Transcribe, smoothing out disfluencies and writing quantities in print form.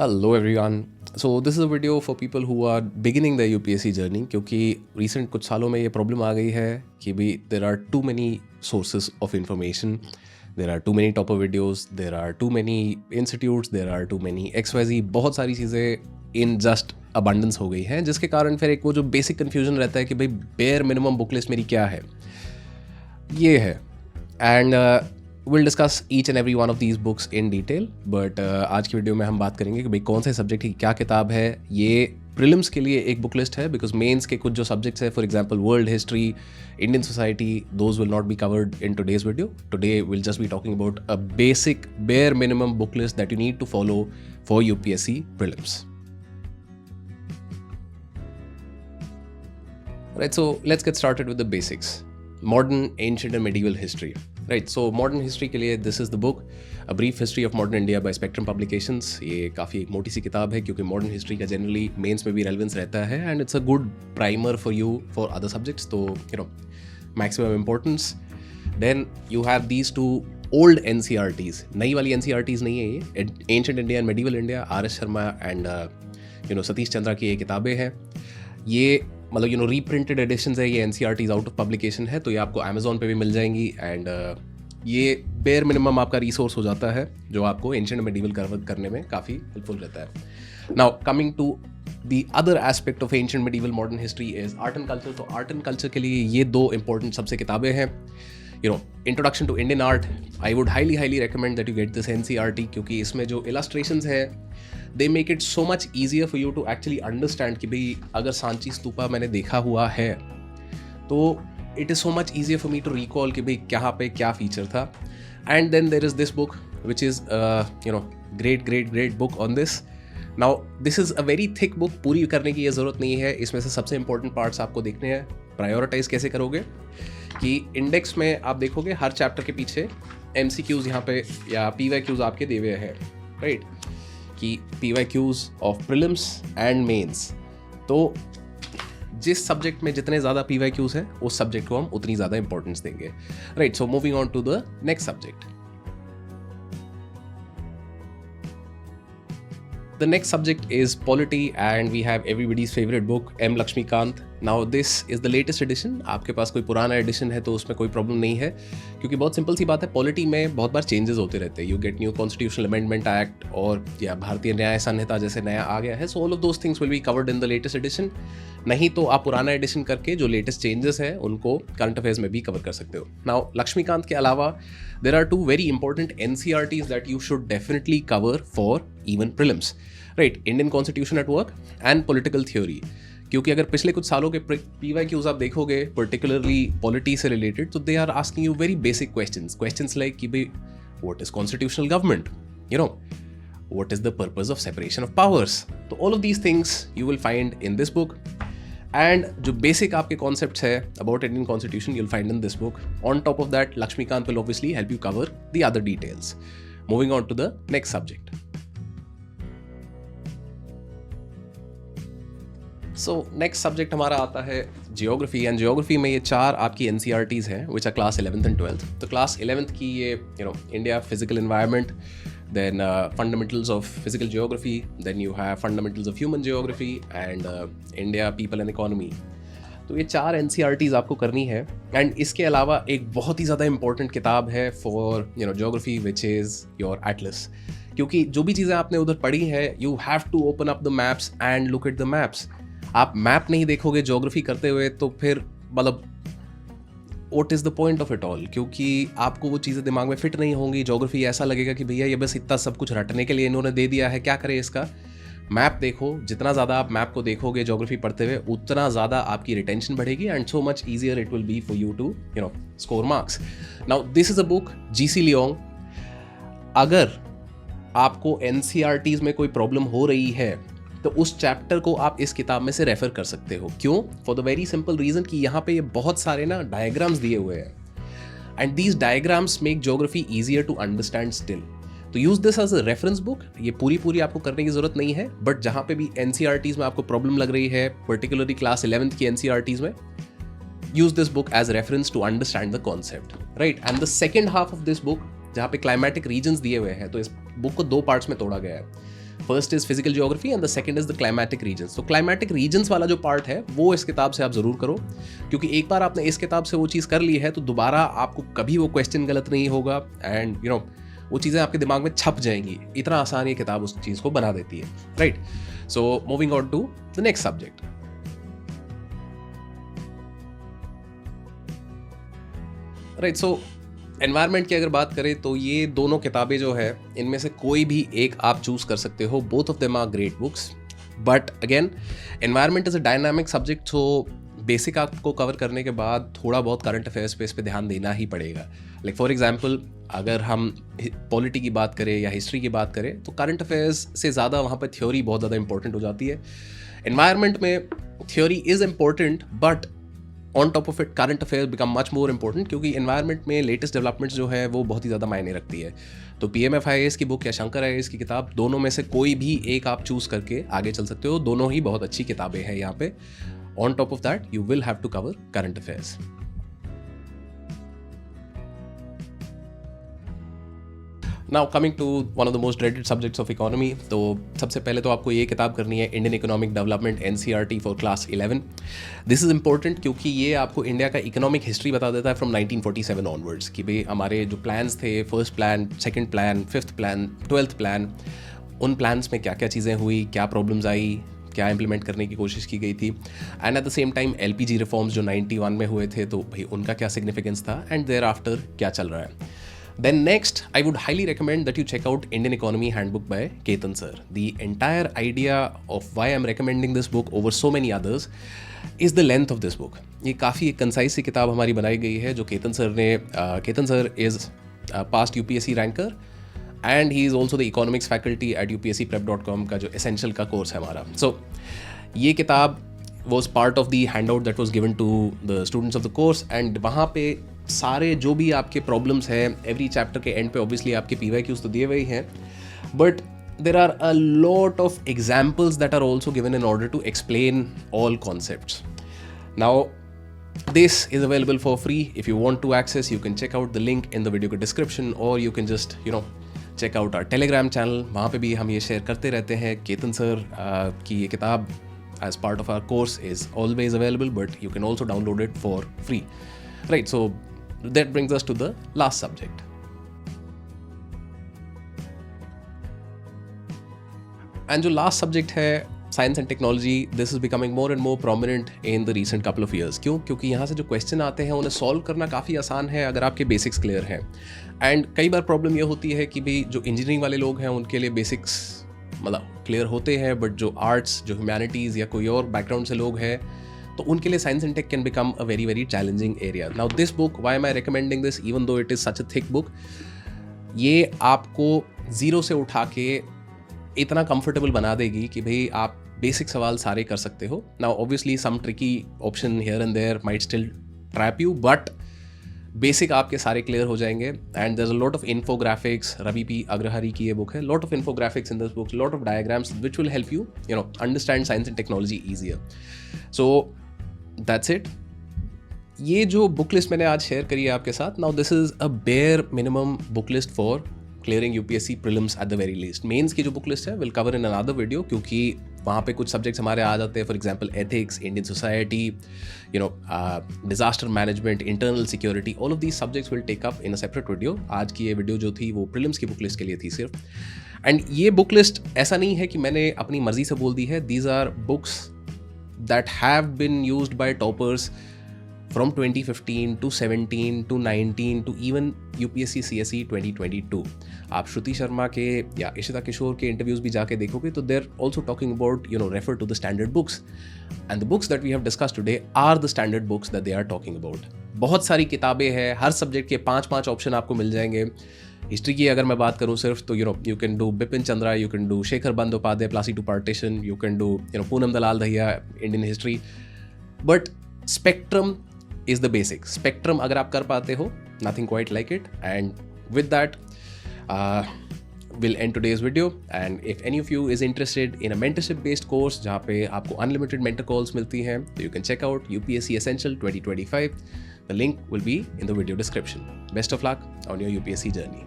Hello everyone. So this is a video for people who are beginning their UPSC journey क्योंकि recent कुछ सालों में ये problem आ गई है कि भी there are too many sources of information, there are too many topper videos, there are too many institutes, there are too many XYZ, बहुत सारी चीज़ें in just abundance हो गई हैं जिसके कारण फिर एक वो जो basic confusion रहता है कि भाई bare minimum book list मेरी क्या है, ये है. And we'll discuss each and every one of these books in detail, but आज की वीडियो में हम बात करेंगे कि भाई कौन से सब्जेक्ट की क्या किताब है. ये प्रीलिम्स के लिए एक बुक लिस्ट है बिकॉज मेंस के कुछ जो सब्जेक्ट्स है, for example world history, Indian society, those will not be covered in today's video. Today will just be talking about a basic bare minimum book list that you need to follow for UPSC prelims. Right, so let's get started with the basics. Modern, ancient and medieval history. Right, so modern history के लिए this is the book, A Brief History of Modern India by Spectrum Publications. ये काफ़ी एक मोटी सी किताब है क्योंकि modern history का generally mains में भी relevance रहता है and it's a good primer for you for other subjects. तो you know, maximum importance. Then you have these two old NCRTs. नई वाली NCRTs नहीं है ये. Ancient India and Medieval India, R.S. Sharma and Satish Chandra की ये किताबें हैं. ये मतलब रीप्रिंटेड एडिशंस है, ये NCRTs आउट ऑफ पब्लिकेशन है, तो ये आपको अमेजोन पे भी मिल जाएंगी एंड ये बेयर मिनिमम आपका रिसोर्स हो जाता है जो आपको एंशिएंट मेडिवल कवर करने में काफ़ी हेल्पफुल रहता है. Now coming to the other aspect of ancient medieval modern history is art and culture. तो आर्ट एंड कल्चर के लिए ये दो इंपॉर्टेंट सबसे किताबें हैं. Introduction to Indian art, I would highly recommend that you get this NCRT क्योंकि इसमें जो इलस्ट्रेशंस है they make it so much easier for you to actually understand कि भाई अगर सांची स्तूपा मैंने देखा हुआ है तो it is so much easier for me to recall कि भाई कहाँ पे क्या फीचर था. And then there is this book which is great book on this. Now this is a very thick book, पूरी करने की ये ज़रूरत नहीं है. इसमें से सबसे इंपॉर्टेंट पार्ट्स आपको देखने हैं. प्रायोरिटाइज कैसे करोगे कि इंडेक्स में आप देखोगे हर चैप्टर के पीछे MCQs यहाँ पे या PYQs आपके दिए हुए हैं, राइट, कि PYQs of prelims and mains. तो जिस सब्जेक्ट में जितने ज़्यादा PYQs हैं उस सब्जेक्ट को हम उतनी ज़्यादा इंपॉर्टेंस देंगे. Right, so moving on to the next subject. The next subject is polity and we have everybody's favorite book, M. Lakshmikant. Now this is the latest edition. आपके पास कोई पुराना एडिशन है तो उसमें कोई प्रॉब्लम नहीं है क्योंकि बहुत सिंपल सी बात है, पॉलिटी में बहुत बार चेंजेस होते रहते हैं. You get new constitutional amendment act और या भारतीय न्याय संहिता जैसे नया आ गया है. So all of those things will be covered in the latest edition. नहीं तो आप पुराना एडिशन करके जो लेटेस्ट चेंजेस हैं उनको करंट अफेयर्स में भी कवर कर सकते हो. नाउ लक्ष्मीकांत के अलावा there are two very important NCRTs that you should definitely cover for even prelims. Right, Indian constitution at work and political theory. क्योंकि अगर पिछले कुछ सालों के PYQs आप देखोगे पर्टिकुलरली पॉलिटी से रिलेटेड, तो they are asking you very basic questions like कि भाई what is constitutional government, what is the purpose of separation of powers. तो all of these things you will find in this book and जो basic आपके concepts है about Indian constitution you will find in this book. On top of that Laxmikanth will obviously help you cover the other details. Moving on to the next subject. So next subject हमारा आता है geography. And geography में ये चार आपकी NCRTs हैं which are class 11th and 12th. तो class 11th की ये India physical environment, then fundamentals of physical geography, then you have fundamentals of human geography and India people and economy. तो ये चार NCRTs आपको करनी है. एंड इसके अलावा एक बहुत ही ज़्यादा इंपॉर्टेंट किताब है for geography which is your atlas. क्योंकि जो भी चीज़ें आपने उधर पढ़ी है you have to open up the maps and look at the maps. आप मैप नहीं देखोगे ज्योग्राफी करते हुए तो फिर मतलब what is the point of it all, क्योंकि आपको वो चीज़ें दिमाग में फिट नहीं होंगी. ज्योग्राफी ऐसा लगेगा कि भैया ये बस इतना सब कुछ रटने के लिए इन्होंने दे दिया है, क्या करें इसका. मैप देखो, जितना ज़्यादा आप मैप को देखोगे ज्योग्राफी पढ़ते हुए उतना ज़्यादा आपकी रिटेंशन बढ़ेगी and so much easier it will be for you to score marks. Now this is a book GC Leong. अगर आपको NCRTs में कोई प्रॉब्लम हो रही है तो उस चैप्टर को आप इस किताब में से रेफर कर सकते हो. क्यों? For the very simple reason कि यहाँ पे ये बहुत सारे ना डायग्राम्स दिए हुए हैं and these diagrams make geography easier to understand still. तो use this as a reference book. ये पूरी आपको करने की जरूरत नहीं है, बट जहाँ पे भी NCRTs में आपको प्रॉब्लम लग रही है, पर्टिकुलरली क्लास 11th की NCRTs में, use this book as reference to understand the concept, right? And the second half of this book, जहाँ पे climatic regions दिए हुए हैं, तो इस बुक को दो पार्ट्स में तोड़ा गया है. First is physical geography and the second is the climatic regions. तो क्लाइमेटिक रीजन्स वाला जो पार्ट है वो इस किताब से आप ज़रूर करो, क्योंकि एक बार आपने इस किताब से वो चीज़ कर ली है तो दोबारा आपको कभी वो क्वेश्चन गलत नहीं होगा एंड वो चीज़ें आपके दिमाग में छप जाएंगी। इतना आसान ये किताब उस चीज़ को बना देती है, right. So moving on to the next subject. Right, so environment की अगर बात करें तो ये दोनों किताबें जो है इनमें से कोई भी एक आप चूज कर सकते हो। Both of them are great books, but again environment is a dynamic subject, so basic आपको कवर करने के बाद थोड़ा बहुत करंट अफेयर्स पे इस पे ध्यान देना ही पड़ेगा। लाइक फॉर एग्जांपल अगर हम पॉलिटी की बात करें या हिस्ट्री की बात करें तो करंट अफेयर्स से ज़्यादा वहाँ पर थ्योरी बहुत ज़्यादा इंपॉर्टेंट हो जाती है। एनवायरनमेंट में theory is important, but on top of it current affair become much more important, क्योंकि एनवायरनमेंट में लेटेस्ट डेवलपमेंट्स जो है वो बहुत ही ज़्यादा मायने रखती है। तो PMF IAS की बुक या शंकर IAS की किताब, दोनों में से कोई भी एक आप चूज़ करके आगे चल सकते हो। दोनों ही बहुत अच्छी किताबें हैं यहाँ पे। On top of that you will have to cover current affairs. Now coming to one of the most dreaded subjects of economy, तो सबसे पहले तो आपको ये किताब करनी है Indian economic development NCERT for class 11। This is important क्योंकि ये आपको इंडिया का इकोनॉमिक हिस्ट्री बता देता है फ्रॉम 1947 ऑनवर्ड्स, कि भाई हमारे जो प्लान्स थे, first plan, second plan, fifth plan, 12th plan, उन प्लान्स में क्या क्या चीज़ें हुई, क्या प्रॉब्लम्स आई, क्या इंप्लीमेंट करने की कोशिश की गई थी, and at the same time LPG reforms जो 91 में हुए थे, तो भाई उनका क्या सिग्निफिकेंस था, एंड देयर आफ्टर क्या चल रहा है। Then next, I would highly recommend that you check out Indian Economy Handbook by Ketan sir. The entire idea of why I'm recommending this book over so many others is the length of this book. ये काफ़ी एक concise सी किताब हमारी बनाई गई है जो Ketan sir is past UPSC ranker and he is also the economics faculty at upscprep.com का जो एसेंशियल का कोर्स है हमारा। सो ये किताब was part of the hand out that was given to the students of the course, and वहाँ पे सारे जो भी आपके प्रॉब्लम्स हैं, एवरी चैप्टर के एंड पे ऑब्वियसली आपके PYQs तो दिए हुए ही हैं, but there are a lot of examples that are also given in order to explain all concepts. Now this is available for free. If you want to access, you can check out the link in the video description, or you can just check out our Telegram channel. वहाँ पे भी हम ये share करते रहते हैं। Ketan sir की ये किताब as part of our course is always available, but you can also download it for free. Right, so that brings us to the last subject. And जो last subject है science and technology, this is becoming more and more prominent in the recent couple of years. क्यों? क्योंकि यहाँ से जो question आते हैं उन्हें सॉल्व करना काफ़ी आसान है अगर आपके बेसिक्स क्लियर हैं। एंड कई बार प्रॉब्लम ये होती है कि भाई जो इंजीनियरिंग वाले लोग हैं उनके लिए बेसिक्स मतलब क्लियर होते हैं, बट जो आर्ट्स, जो ह्यूमैनिटीज़ या कोई और बैकग्राउंड से लोग हैं तो उनके लिए science and tech can become a very very challenging area. Now this book, why am I recommending this even though it is such a thick book, ये आपको ज़ीरो से उठा के इतना कंफर्टेबल बना देगी कि भाई आप बेसिक सवाल सारे कर सकते हो। Now obviously some tricky option here and there might still trap you, but basic आपके सारे क्लियर हो जाएंगे। And there is a lot of infographics, Ravi P Agrahari की ये बुक है, lot of infographics in this book, lot of diagrams which will help you understand science and technology easier. So that's it. ये जो book list मैंने आज share करी है आपके साथ, now this is a bare minimum book list for clearing UPSC prelims at the very least. Mains की जो बुक लिस्ट है will cover in another video, क्योंकि वहाँ पे कुछ सब्जेक्ट्स हमारे आ जाते हैं, for example ethics, Indian society, disaster management, internal security, all of these subjects will take up in a separate video. आज की ये वीडियो जो थी वो प्रीलिम्स की बुक लिस्ट के लिए थी सिर्फ। एंड ये बुक लिस्ट ऐसा नहीं है कि मैंने अपनी मर्जी से बोल दी है, these are books that have been used by toppers from 2015 to 17 to 19 to even UPSC CSE 2022. आप श्रुति शर्मा के या इशिता किशोर के इंटरव्यूज़ भी जाके देखोगे तो they're also talking about refer to the standard books, and the books that we have discussed today are the standard books that they are talking about. बहुत सारी किताबें हैं, हर सब्जेक्ट के 5-5 ऑप्शन आपको मिल जाएंगे। हिस्ट्री की अगर मैं बात करूँ सिर्फ तो you can do Bipin Chandra, you can do Shekhar Bandyopadhyay, Plassey to partition, you can do Poonam Dalal Dahiya, Indian history, but spectrum is the basic. Spectrum अगर आप कर पाते हो, nothing quite like it. And with that, we'll end today's video. And if any of you is interested in a mentorship based course जहाँ पे आपको unlimited mentor calls मिलती हैं, तो you can check out UPSC Essential 2025. The link will be in the video description. Best of luck on your UPSC journey.